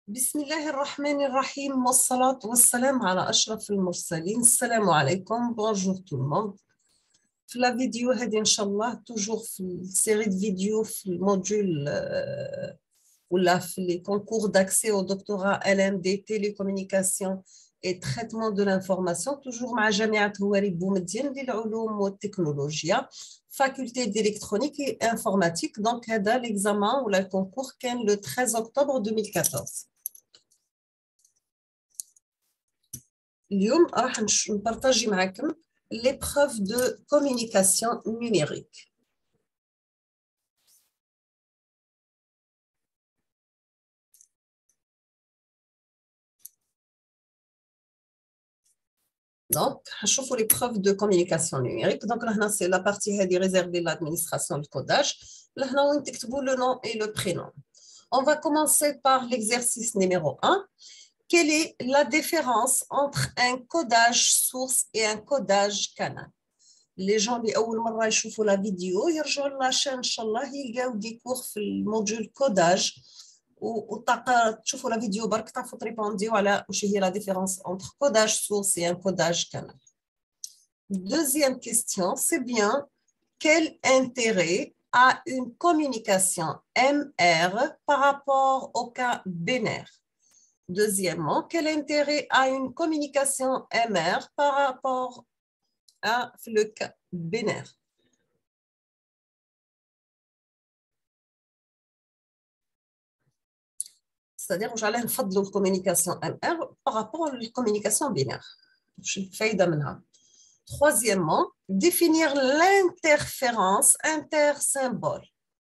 بسم الله الرحمن الرحيم والصلاة والسلام على أشرف المرسلين. السلام عليكم. Bonjour tout le monde. في la vidéo هذه إن شاء الله toujours في السيري de vidéo في الموديول ولا في les concours d'accès au doctorat LMD télécommunication et traitement de l'information toujours مع جامعة هواري بومدين للعلوم والتكنولوجيا faculté d'électronique et informatique. Donc هذا l'examen ou le concours كان le 13 octobre 2014. اليوم راح نبارطاجي معكم l'épreuve de communication numérique. Donc, نشوفوا l'épreuve de communication numérique. Donc, là, c'est la partie réservée à l'administration du codage. Là, on تكتبوا le nom et le prénom. On va commencer par l'exercice numéro 1. Quelle est la différence entre un codage source et un codage canal? Les gens qui أول مرة يشوفوا la vidéo يرجعوا la chaîne إن شاء الله يلقاو des cours في الموديول codage وتشوفوا la vidéo برك تعرفوا تريبونديو على واش هي la différence entre codage source et un codage canal. Deuxième question, c'est bien quel intérêt a une communication MR par rapport au cas binaire? Deuxièmement, quel intérêt a une communication MR par rapport à le cas binaire? C'est-à-dire que j'allais faire de la communication MR par rapport à la communication binaire. Je fais d'amener. Troisièmement, définir l'interférence intersymbole,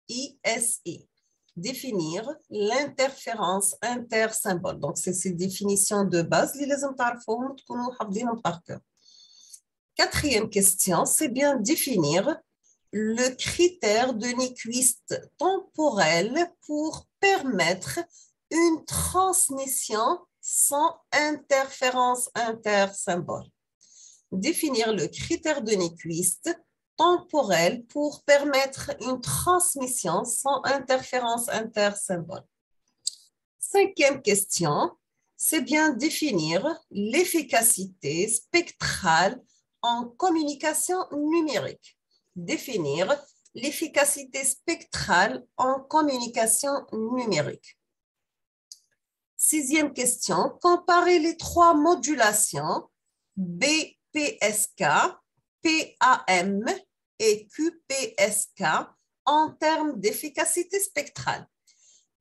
ISI. Définir l'interférence intersymbole. Donc, c'est ces définitions de base. Quatrième question, c'est bien définir le critère de Nyquist temporel pour permettre une transmission sans interférence intersymbole. Définir le critère de Nyquist temporel pour permettre une transmission sans interférence intersymbole. Cinquième question, c'est bien définir l'efficacité spectrale en communication numérique. Définir l'efficacité spectrale en communication numérique. Sixième question, comparer les trois modulations BPSK, PAM et QPSK en termes d'efficacité spectrale.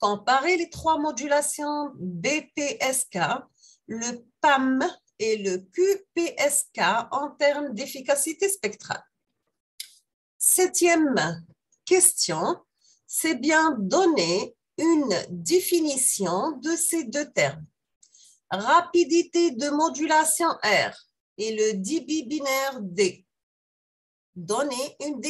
Comparer les trois modulations BPSK, le PAM et le QPSK en termes d'efficacité spectrale. Septième question, c'est bien donner une définition de ces deux termes. Rapidité de modulation R et le débit binaire D. Donner une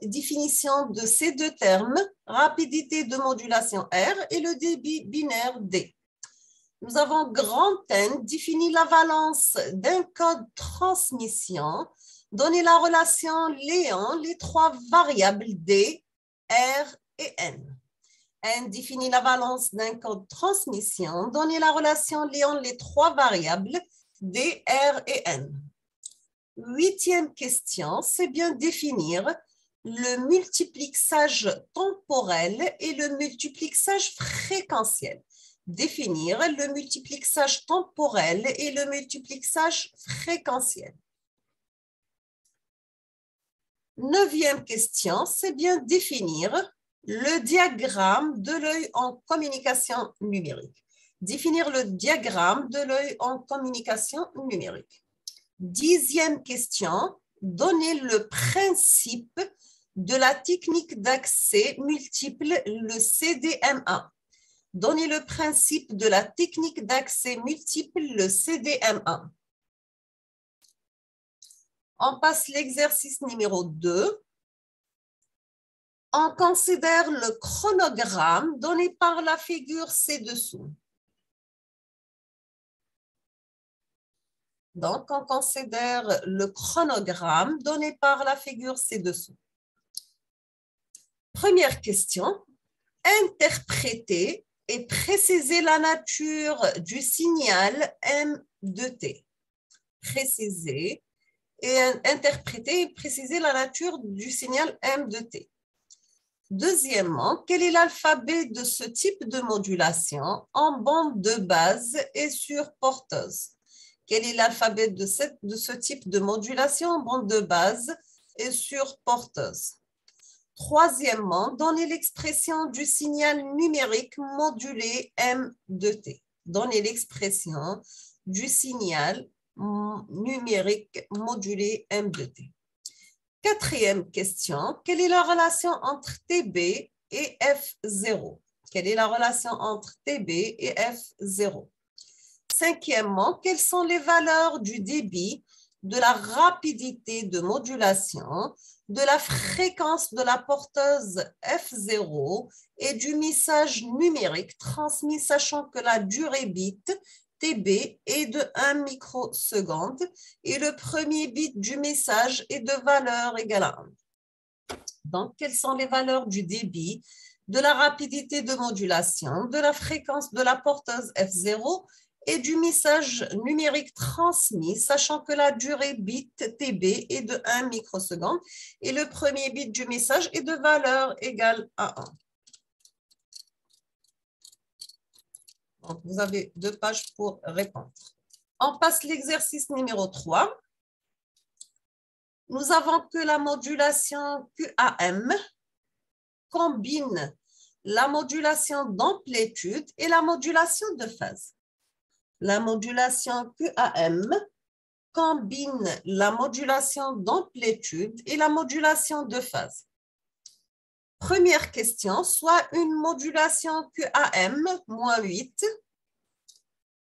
définition de ces deux termes, rapidité de modulation R et le débit binaire D. Nous avons grand N défini la valence d'un code transmission, donner la relation Léon, les trois variables D, R et N. N définit la valence d'un code transmission, donner la relation Léon, les trois variables D, R et N. Huitième question, c'est bien définir le multiplexage temporel et le multiplexage fréquentiel. Définir le multiplexage temporel et le multiplexage fréquentiel. Neuvième question, c'est bien définir le diagramme de l'œil en communication numérique. Définir le diagramme de l'œil en communication numérique. Dixième question, donner le principe de la technique d'accès multiple, le CDMA. Donner le principe de la technique d'accès multiple, le CDMA. On passe l'exercice numéro 2. On considère le chronogramme donné par la figure ci-dessous. Donc, on considère le chronogramme donné par la figure ci-dessous. Première question, interpréter et préciser la nature du signal M de T. Préciser et interpréter et préciser la nature du signal M de T. Deuxièmement, quel est l'alphabet de ce type de modulation en bande de base et sur porteuse? Quel est l'alphabet de ce type de modulation en bande de base et sur porteuse? Troisièmement, donnez l'expression du signal numérique modulé M de T. Donnez l'expression du signal numérique modulé M de T. Quatrième question, quelle est la relation entre TB et F0? Quelle est la relation entre TB et F0? Cinquièmement, quelles sont les valeurs du débit, de la rapidité de modulation, de la fréquence de la porteuse F0 et du message numérique transmis, sachant que la durée bit TB est de 1 microseconde et le premier bit du message est de valeur égale à 1. Donc, quelles sont les valeurs du débit, de la rapidité de modulation, de la fréquence de la porteuse F0 et du message numérique transmis, sachant que la durée bit TB est de 1 microseconde et le premier bit du message est de valeur égale à 1. Donc, vous avez 2 pages pour répondre. On passe l'exercice numéro 3. Nous avons que la modulation QAM combine la modulation d'amplitude et la modulation de phase. La modulation QAM combine la modulation d'amplitude et la modulation de phase. Première question, soit une modulation QAM -8.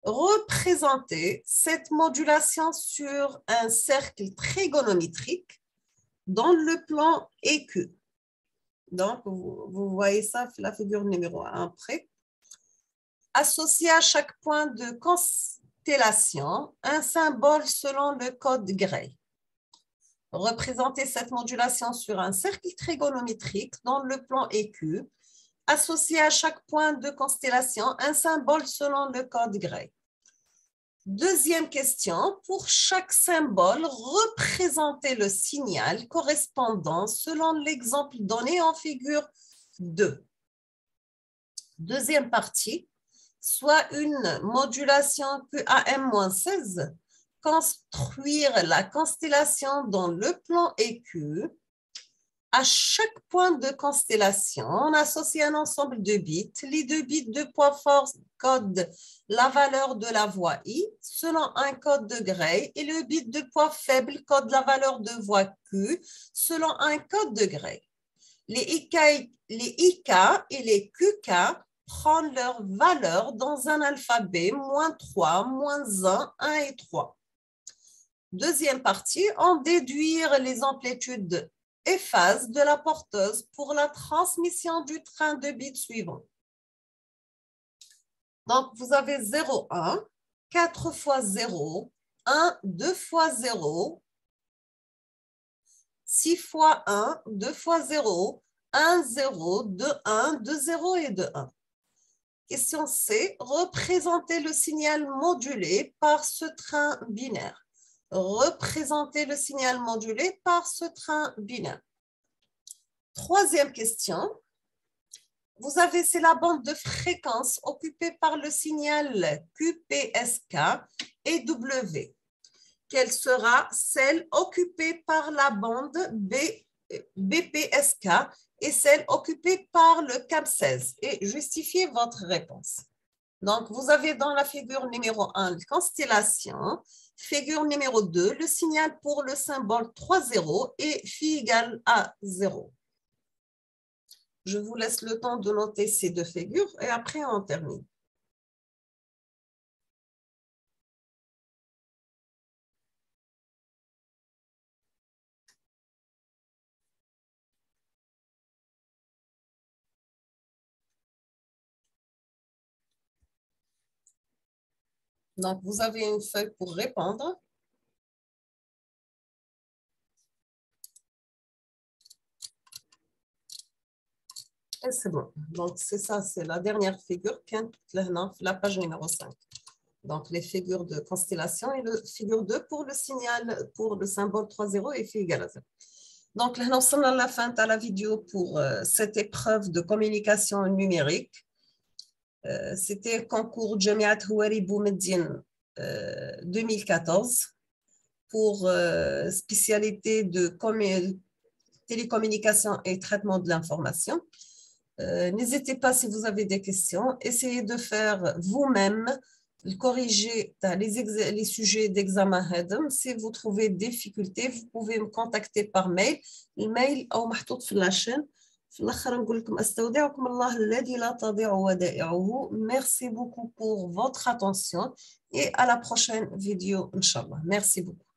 Représentez cette modulation sur un cercle trigonométrique dans le plan EQ. Donc, vous voyez ça, la figure numéro 1 après. Associez à chaque point de constellation un symbole selon le code Gray. Représentez cette modulation sur un cercle trigonométrique dans le plan EQ. Associez à chaque point de constellation un symbole selon le code Gray. Deuxième question, pour chaque symbole, représentez le signal correspondant selon l'exemple donné en figure 2. Deuxième partie, soit une modulation QAM-16, construire la constellation dans le plan EQ. À chaque point de constellation, on associe un ensemble de bits. Les 2 bits de poids fort codent la valeur de la voie I selon un code de Gray et le bit de poids faible code la valeur de voie Q selon un code de Gray. Les IK et les QK prennent leur valeur dans un alphabet -3, -1, 1 et 3. Deuxième partie, en déduire les amplitudes et phase de la porteuse pour la transmission du train de bits suivant. Donc, vous avez 0, 1, 4 fois 0, 1, 2 fois 0, 6 fois 1, 2 fois 0, 1, 0, 2, 1, 2, 0 et 2, 1. Question C, représentez le signal modulé par ce train binaire. Représenter le signal modulé par ce train binaire. Troisième question. Vous avez, c'est la bande de fréquence occupée par le signal QPSK et W. Quelle sera celle occupée par la bande BPSK et celle occupée par le CAP16? Et justifiez votre réponse. Donc, vous avez dans la figure numéro 1, constellation. Figure numéro 2, le signal pour le symbole 3,0 et phi égale à 0. Je vous laisse le temps de noter ces 2 figures et après on termine. Donc, vous avez une feuille pour répondre. Et c'est bon. Donc, c'est ça, c'est la dernière figure, la page numéro 5. Donc, les figures de constellation et le figure 2 pour le signal, pour le symbole 3,0 et phi égale à 0. Donc, là, nous sommes à la fin de la vidéo pour cette épreuve de communication numérique. C'était concours Jamiat Houari Boumediene 2014 pour spécialité de télécommunication et traitement de l'information. N'hésitez pas si vous avez des questions. Essayez de faire vous-même, corriger les sujets d'examen HEDM. Si vous trouvez des difficultés, vous pouvez me contacter par mail. الميل أو محطوط في اللاشين. في الآخر نقول لكم أستودعكم الله الذي لا تضيع ودائعه. Merci beaucoup pour votre attention et à la prochaine vidéo, Inch'Allah. Merci beaucoup.